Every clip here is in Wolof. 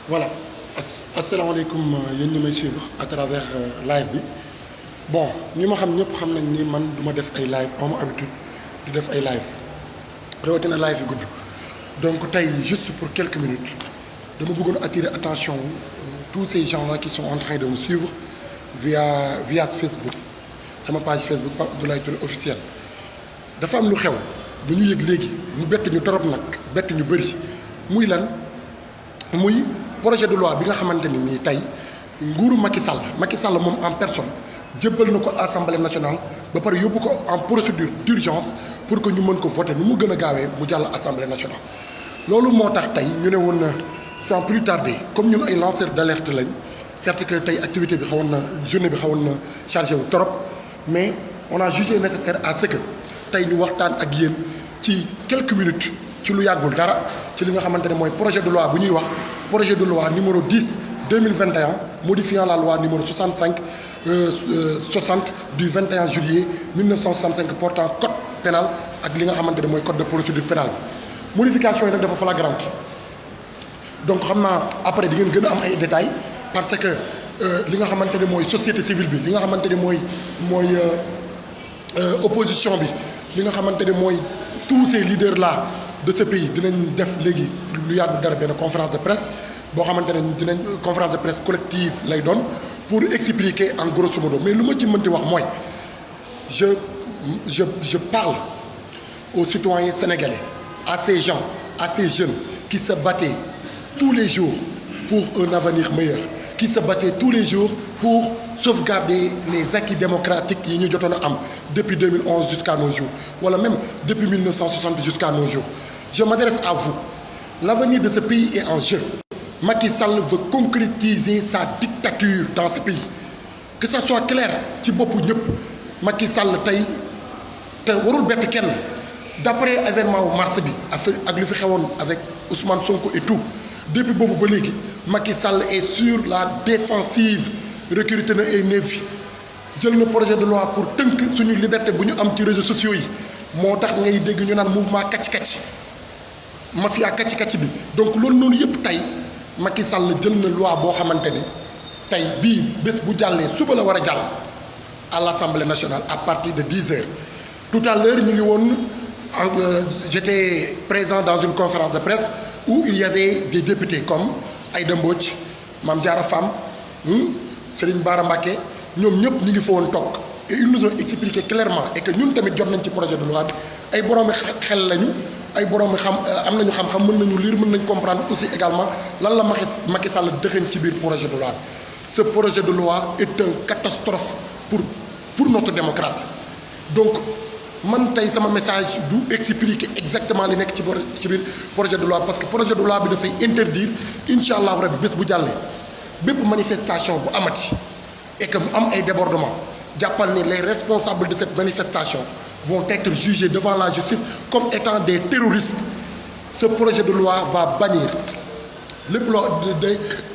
voilà asalaamaaleykum yéen ñi may suivre à travers live bi bon ñi ma xam ñëpp xam nañ ni man du ma def ay live am habitude di def ay live rawatina live yi gudd donc tey juste pour quelques minutes dama bëggoon attirer attention tous ces gens là qui sont en train de me suivre via Facebook sama page Facebook Pape Abdoulaye Touré officiel dafa am lu xew bu ñu yëg léegi mu bett ñu torop nag bett ñu bëri muy lan muy projet de loi bi nga xamante ni nii tey nguuru Macky Sall moom en personne jébbal na ko assemblée nationale ba pare yóbbu ko en procédure d'urgence pour que ñu mën ko voter ni mu gën a gaawee mu jàll assemblée nationale. loolu moo tax tey ñu ne woon na sans plus tarder comme ñun ay lanceurs d'alerte lañ certes que tey activité bi xawoon na journée bi xawoon na chargé wu trop mais on a jugé nécessaire à ce que tey ñu waxtaan ak yéen ci quelques minutes ci lu yàggul dara ci li nga xamante ne mooy projet de loi bu ñuy wax projet de loi numéro 10/2021 modifiant la loi numéro 60 du 21 juillet 1965 portant code pénal ak li nga xamante ne mooy code de procédure pénale modification yi nag dafa flagrante donc xam naa après di ngeen gën a am ay détails parce que li nga xamante ne mooy société civile bi li nga xamante ne mooy opposition bi li nga xamante ne mooy tous ces leaders là de ce pays dinañ def léegi lu yàggu dara benn conférence de presse boo xamante ne dinañ conférence de presse collective lay doon pour expliquer en grosso modo mais lu ma ci mënti wax mooy je parle aux citoyens sénégalais à ces gens à ces jeunes qui se battaient tous les jours pour un avenir meilleur qui se battaient tous les jours pour sauvegarder les acquis démocratiques yi ñu jotoon a am depuis 2011 jusqu'à nos jours wala même depuis 1960 jusqu'à nos jours je m'adresse à vous l'avenir de ce pays est en jeu Macky Sall veut concrétiser sa dictature dans ce pays que ça soit clair ci boppu ñëpp Macky Sall tey te warul bett kenn d'après événement wu mars bi ak lu fi xewoon avec Ousmane Sonko et tout depuis boobu ba léegi Macky Sall est sur la défensive recruté na ay nervi jël na projet de loi pour tënk suñu liberté bu ñu am ci réseaux sociaux yi moo tax ngay dégg ñu naan mouvement kacc-kacc mafia kacc-kacc bi donc loolu noonu yëpp tey Macky Sall jël na loi boo xamante ne tey bii bés bu jàllee suba la war a jàll à l'Assemblée nationale à partir de 10 heures tout à l'heure ñu ngi woon j'étais présent dans une conférence de presse où il y avait des députés comme Aïda Mbodj Mame Diarra Fam Serigne Bara Mbacké ñoom ñëpp ñu ngi fa woon toog et ils nous ont expliqué clairement et que ñun tamit jot nañ ci projet de loi bi ay boroomi xel lañu ay boroomi xam am nañu xam-xam mën nañu lire mën nañu comprendre aussi également lan la Macky Sall dëxëñ ci biir projet de loi bi ce projet de loi est une catastrophe pour notre démocratie donc man tey sama message du expliquer exactement li nekk ci biir projet de loi parce que projet de loi bi dafay interdire incha allah rabbi bés bu jàllee bépp manifestation bu amati et que mu am ay débordement jàppal ni les responsables de cette manifestation vont être jugés devant la justice comme étant des terroristes ce projet de loi va bannir lépp loo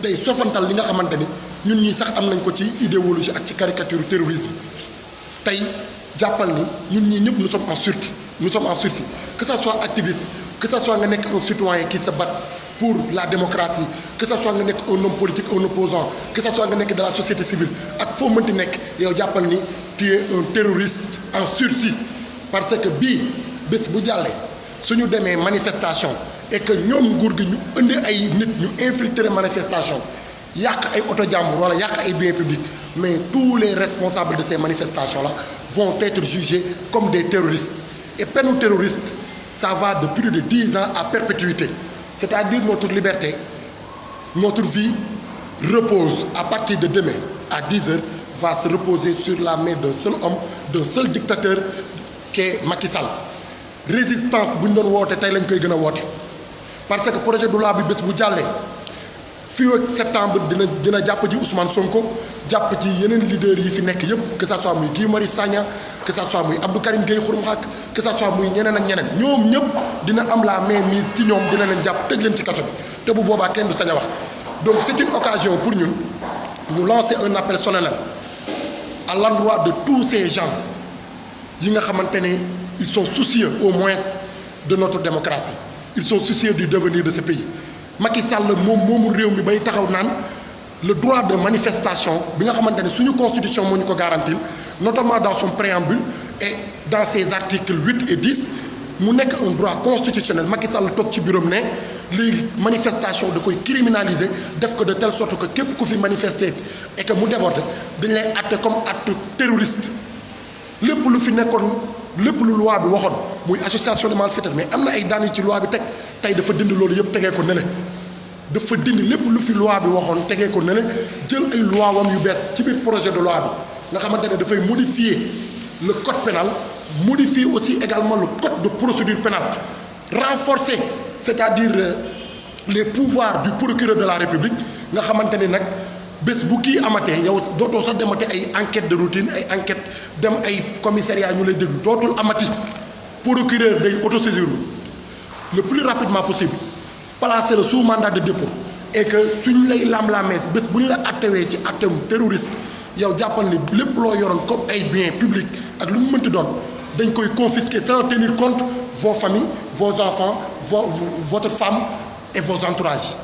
day sofantal li nga xamante ni ñun ñi sax am nañ ko ci idéologie ak ci caricature terrorisme tey jàppal ni ñun ñii ñëpp nous sommes en sursis que ça soit activiste que ça soit nga nekk un citoyen qui se bat pour la démocratie que ça soit nga nekk un homme politique un opposant que ça soit nga nekk de la société civile ak foo mënti nekk yow jàppal ni tu es un terroriste en sursis parce que bii bés bu jàllee suñu demee manifestation et que ñoom nguur gi ñu indi ay nit ñu infiltrer manifestation yàq ay oto jàmbur wala yàq ay biens publics mais tous les responsables de ces manifestations là vont être jugés comme des terroristes et peine terroriste ça va de plus de 10 ans à perpétuité c'est-à-dire notre liberté notre vie repose à partir de demain à 10 heures va se reposer sur la main d'un seul homme d'un seul dictateur qui est Macky Sall résistance bu ñu doon woote tey lañ koy gën a woote parce que projet de loi bi bés bu jàllee fii ak septembre dina jàpp ji Ousmane Sonko jàpp ci yeneen leaders yi fi nekk yépp que ça soit muy Guy Marius Sagna que ça soit muy Abdou Karim Gueye Xurum Xaq que ça soit muy ñeneen ak ñeneen ñoom ñëpp dina am la main mise ci ñoom dina leen jàpp tëj leen ci kaso bi te bu boobaa kenn du sañ a wax donc c'est une occasion pour ñun ñu lancer un appel solennel à l'endroit de tous ces gens yi nga xamante ne ils sont soucieux au moins de notre démocratie ils sont soucieux du devenir de ce pays Macky Sall moomu réew mi bay taxaw naan le droit de manifestation bi nga xamante ne suñu constitution moo ñu ko garantir notamment dans son préambule et dans ses articles 8 et 10 mu nekk un droit constitutionnel. Macky Sall toog ci bureau ne léegi manifestation da koy criminaliser def ko de telle sorte que képp ku fi manifester et que mu déborde dañ lay acte comme acte terroriste. lépp lu fi nekkoon lépp lu loi bi waxoon muy association de malfaiteurs mais am na ay daan yu ci loi bi teg tey dafa dindi loolu yëpp tegee ko nele dafa dindi lépp lu fi loi bi waxoon tegee ko nele jël ay loi wam yu bees ci biir projet de loi bi nga xamante ne dafay modifier le code pénal modifier aussi également le code de procédure pénale renforcer c'est-à-dire les pouvoirs du procureur de la République nga xamante ni nag bés bu kii amatee yow dootoo sax demate ay enquête de routine ay enquête dem ay commissariat ñu lay déglu dootul amati procureur day autosaisir le plus rapidement possible placer le sous mandat de dépôt et que suñ lay lam-lamee bés bu ñu la attewee ci actem terroriste yow jàppal ni lépp loo yoroon comme ay biens publics ak lu mu mënti doon dañ koy confisquer sans tenir compte vos familles vos enfants votre femme et vos entourages.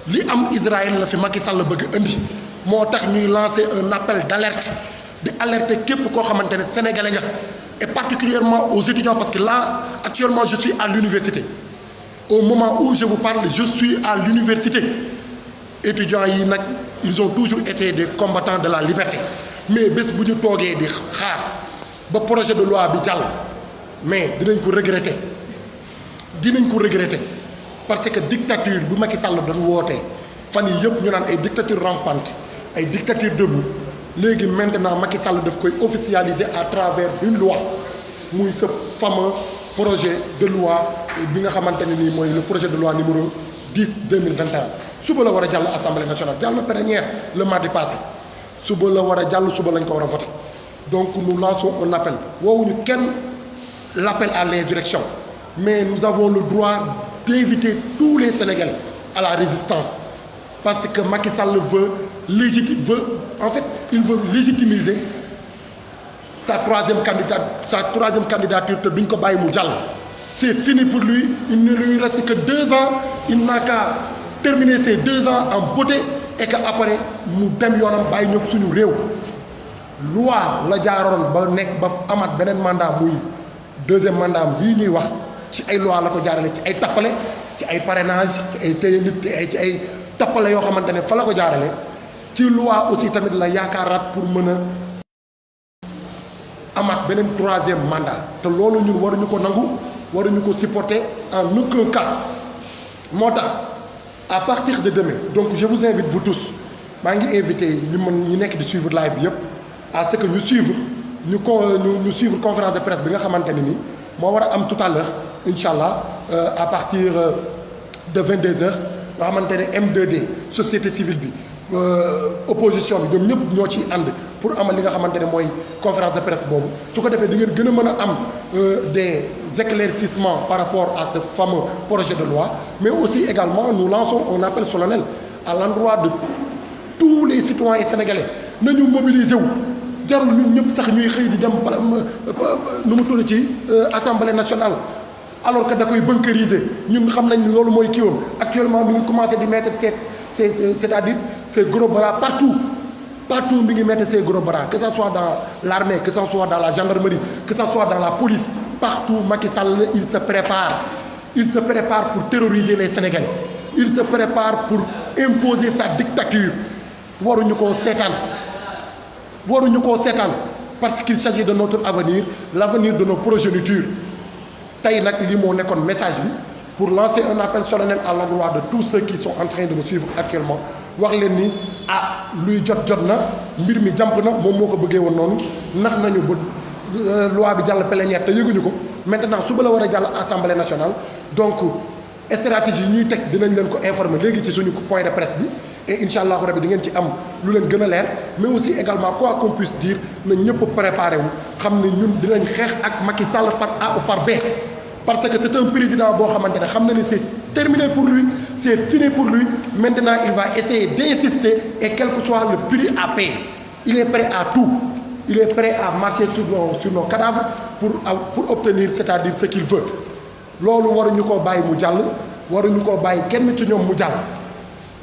li am Israël la fi Macky Sall bëgg indi moo tax ñuy lancer un appel d'alerte di alerter képp koo xamante ne sénégalais nga et particulièrement aux étudiants parce que là actuellement je suis à l'université au moment où je vous parle je suis à l'université étudiants yi nag ils ont toujours été des combattants de la liberté mais bés bu ñu toogee di xaar ba projet de loi bi jàll mais dinañ ko regretter parce que dictature bu Macky Sall doon wootee fan yi yëpp ñu naan ay dictature rampante ay dictature debout léegi maintenant Macky Sall daf koy officialiser à travers une loi muy ce fameux projet de loi bi nga xamante ne nii mooy le projet de loi numéro 10/2021 suba la war a jàll assemblée nationale jàll na plénière le mardi passé suba la war a jàll suba lañ ko war a voter donc nous lançons un appel woowuñu kenn l'appel à l'insurrection mais nous avons le droit d'inviter tous les Sénégalais à la résistance parce que Macky Sall veut légitimiser sa troisième candidature te duñ ko bàyyi mu jàll. C'est fini pour lui, il ne lui reste que 2 ans, il n'a qu'à terminer ces 2 ans en beauté et que après mu dem yoonam bàyyi ñëpp suñu réew. loi la jaaroon ba nekk ba amaat beneen mandat muy deuxième mandat bii ñuy wax. ci ay loi la ko jaarale ci ay tappale ci ay parrainage ci ay téye nit ci ay tappale yoo xamante ne fa la ko jaarale ci loi aussi tamit la yaakaaraat pour mën a amaat beneen 3e mandat te loolu ñun waruñu ko nangu waruñu ko supporter en aucun cas moo tax à partir de demain donc je vous invite vous tous maa ngi invité ñi nekk di suivre live bi yëpp à ce que ñu suivre conférence de presse bi nga xamante ne ni moo war a am tout à l'heure incha allah à partir de 22h nga xamante ne M2D société civile bi opposition bi ñoom ñëpp ñoo ciy ànd pour amal li nga xamante ne mooy conférence de presse boobu su ko defee di ngeen gën a mën a am des éclaircissements par rapport à ce fameux projet de loi mais aussi également nous lançons un appel solennel à l'endroit de tous les citoyens sénégalais nañu mobiliser wu jarul ñun ñëpp sax ñuy xëy di dem nu mu tudd ci assemblée nationale alors que da koy bunkériser ñun xam nañ loolu mooy kii woon actuellement mi ngi commencé di mettre c'est-à-dire ces gros bras partout mi ngi mettre ces gros bras que ça soit dans l'armée que ça soit dans la gendarmerie que ça soit dans la police partout Macky Sall il se prépare pour terroriser les Sénégalais il se prépare pour imposer sa dictature waruñu koo seetaan parce qu'il s'agit de notre avenir l'avenir de nos progénitures tey nag lii moo nekkoon message bi pour lancer un appel solennel à l'endroit de tous ceux qui sont en train de me suivre actuellement wax leen ni luy jot na mbir mi jàmp na moom moo ko bëggee woon noonu nax nañu ba loi bi jàll plénière te yëguñu ko maintenant suba la war a jàll assemblée nationale donc stratégie yi ñuy teg dinañ leen ko informer léegi ci suñu point de presse bi et incha allahu rabi di ngeen ci am lu leen gën a leer mais aussi également quoi qu'on puisse dire na ñëpp préparé wu xam ne ñun dinañ xeex ak Macky Sall par A ou par B parce que c'est un président boo xamante ne xam na ni c'est terminé pour lui c'est fini pour lui maintenant il va essayer d'insister et quel que soit le prix à payer il est prêt à tout il est prêt à marcher sur nos cadavres pour obtenir c'est-à-dire ce qu'il veut loolu waruñu koo bàyyi mu jàll waruñu koo bàyyi kenn ci ñoom mu jàll.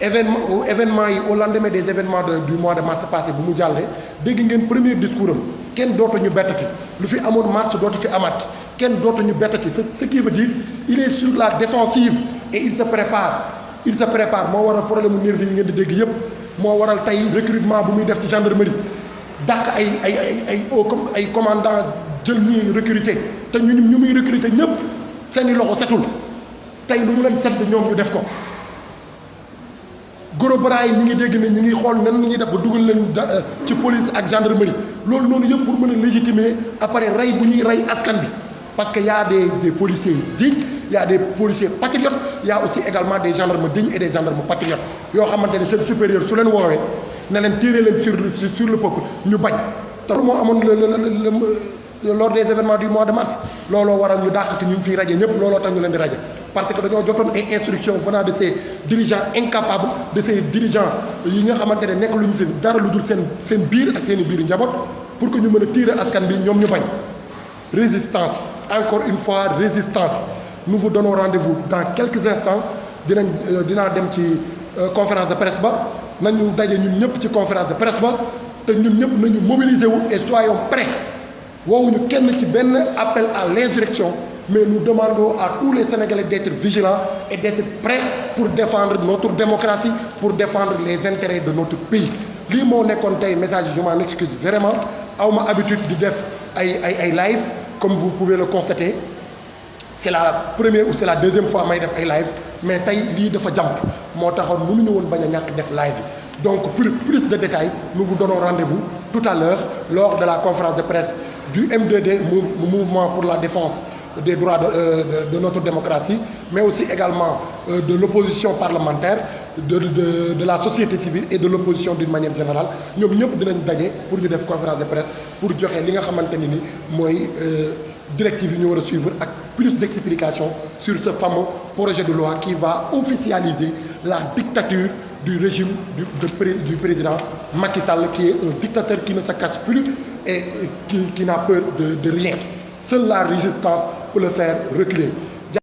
événement yi au lendemain des événements du mois de mars passé bu mu jàllee dégg ngeen premier discours am kenn dootuñu bettati lu fi amoon mars dootu fi amaat kenn dootuñu bettati ce qui veut dire il est sur la défensive et il se prépare moo waral problème mu nervi yi ngeen di dégg yépp moo waral tey recrutement bu muy def ci gendarmerie dàq ay commandant jël ñuy recruter te ñu muy recruter ñépp seeni loxo setul tey lu mu leen set ñoom ñu def ko. gros bras yi ñi ngi dégg ne ñi ngi xool nan ñuy def ba dugal leen ci police ak gendarmerie loolu noonu yëpp pour mën a légitimer après rey bu ñuy rey askan bi parce que y a des policiers dignes y a des policiers patriotes y a aussi également des gendarmes dignes et des gendarmes patriotes yoo xamante ne seen supérieur su leen woowee ne leen tirer leen sur le peuple ñu bañ te lu moo amoon lors des événements du mois de mars looloo waral ñu dàq si ñu ngi fiy raje ñëpp looloo tax ñu leen di raje parce que dañoo jotoon ay instructions venant de ces dirigeants incapables de ces dirigeants yi nga xamante ne nekk lu ñu si dara lu dul seen biir ak seen i biir njaboot pour que ñu mën a tirer askan bi ñoom ñu bañ. Résistance encore une fois résistance nous vous donnons rendez-vous dans quelques instants dinaa dem ci conférence de presse ba nañu daje ñun ñëpp ci conférence de presse ba te ñun ñëpp nañu mobiliser wu et soyons prêts. woowuñu kenn ci benn appel à l'insurrection mais nous demandons à tous les Sénégalais d'être vigilants et d'être prêts pour défendre notre démocratie pour défendre les intérêts de notre pays lii moo nekkoon tey message je m'en excuse vraiment awma habitude di def ay live comme vous pouvez le constater c'est la première ou c'est la deuxième fois may def ay live mais tey lii dafa jàmp moo taxoon mënuñu woon bañ a ñàkk def live yi donc pour plus de détails nous vous donnons rendez-vous tout à l'heure lors de la conférence de presse du M2D, mouvement pour la défense des droits de notre démocratie, mais aussi également de l'opposition parlementaire, de la société civile et de l'opposition d'une manière générale. Nous sommes tous pour nous faire conférence de presse, pour dire ce que nous directive nous suivre avec plus d'explications sur ce fameux projet de loi qui va officialiser la dictature du régime du président Macky Sall, qui est un dictateur qui ne se cache plus et qui n'a peur de rien. Seule la résistance peut le faire reculer.